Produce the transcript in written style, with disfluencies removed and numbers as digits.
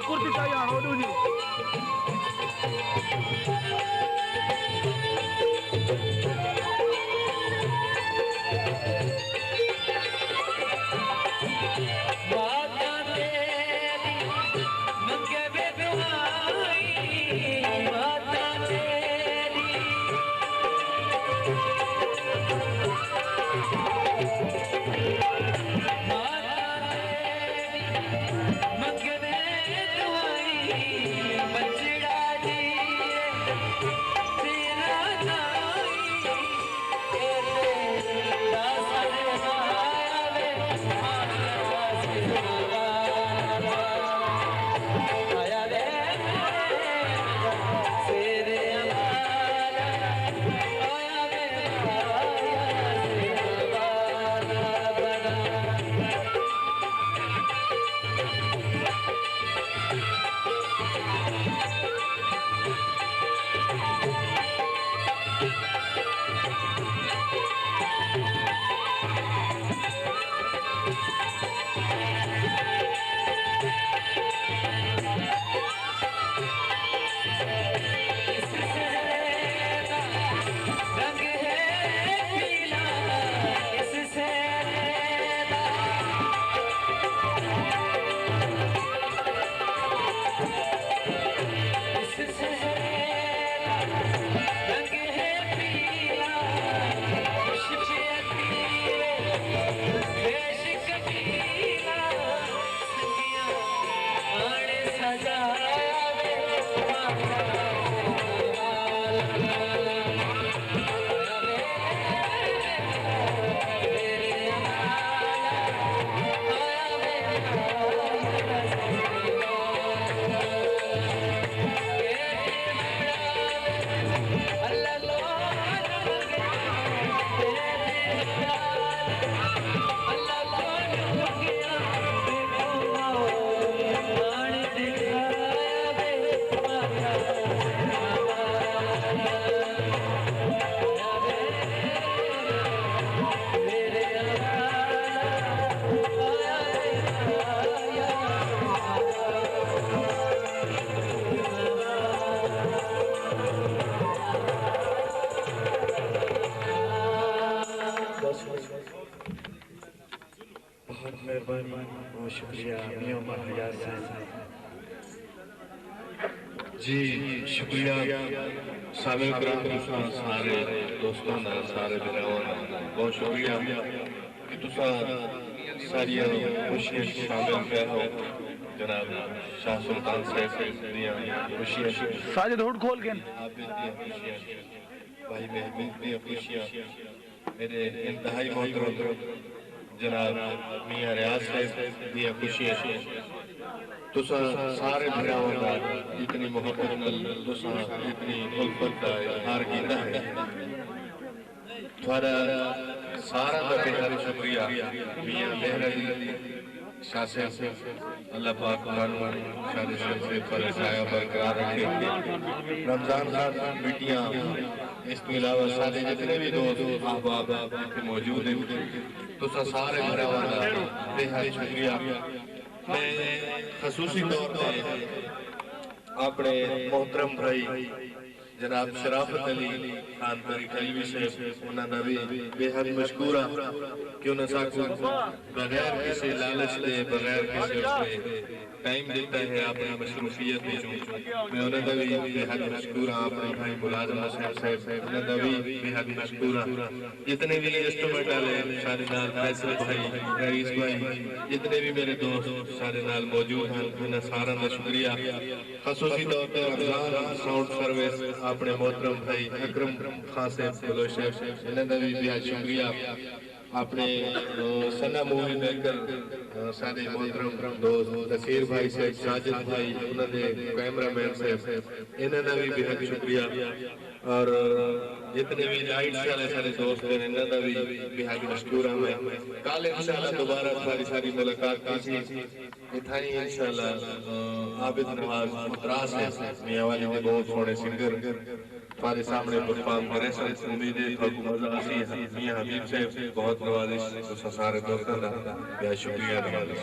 कुर्सी चाहिए हो दूजी बहुत शुक्रिया मियां महाराज साहब जी शुक्रिया शामिल करो सारे दोस्तों का सारे बिरादर बहुत शुक्रिया कि तुसा सारिया खुशियां शामिल किया हो जनाब शाह सुल्तान साहब दियां खुशियां साजिद होठ खोल के आप दियां खुशियां भाई महबूब दियां खुशियां मेरे इंतहाई मोहतरम जनाब मियां रियाज साहब दियां खुशियां तुसा सारे भरावां दा इतनी मोहब्बत नाल तुसा इतनी उल्फत दा इज़हार कीता है थोड़ा सारा का बेहद शुक्रिया मियां मेहरअली शाह साहब अल्लाह पाक शादी से पर साया बरकरार रखे रमजान खान बिटियां इसके अलावा सारे जितने भी दोस्त अहबाब के मौजूद हैं तो सारे भरावां दा बेहद शुक्रिया मैं खसूसी तौर पर अपने मोहतरम भाई जनाब शराफत अली खान तरीक अलवी साहब उन्होंने भी बेहद मशकूर कि उन्होंने बगैर किसी लालच के बगैर किसी उसने टाइम देता है अपनी मसरूफियत में मैं उन्होंने भी बेहद मशकूर अपने भाई मुलाजम साहब उन्होंने भी बेहद मशकूर जितने भी इंस्ट्रूमेंट वाले सारे नाल फैसल भाई रईस भाई जितने भी मेरे दोस्त सारे नाल मौजूद हैं उन्हें सारा का शुक्रिया खसूसी तौर पर रमजान साउंड सर्विस अपने मोहतरम भाई अकरम खान साहब इन्होंने भी बेहद शुक्रिया अपने सना मूवी मेकर सारे मोहतरम दोस्त नसीर भाई साहब साजिद भाई उन्होंने कैमरामैन साहब इन्होंने भी बेहद शुक्रिया और जितने भी लाइट्स वाले सारे दोस्त हैं इन्होंने भी बेहद मशकूर मैं कल इंशाल्लाह दोबारा सारी मुलाकात की इथाई इंशाल्लाह आबिद नवाज मुतरास है मियां वाली के बहुत सोने सिंगर हमारे सामने परफॉर्म करे सर उम्मीद है आपको मजा आसी है मियां हबीब साहब बहुत नवाजिश तो सारे दोस्तों का शुक्रिया नवाजिश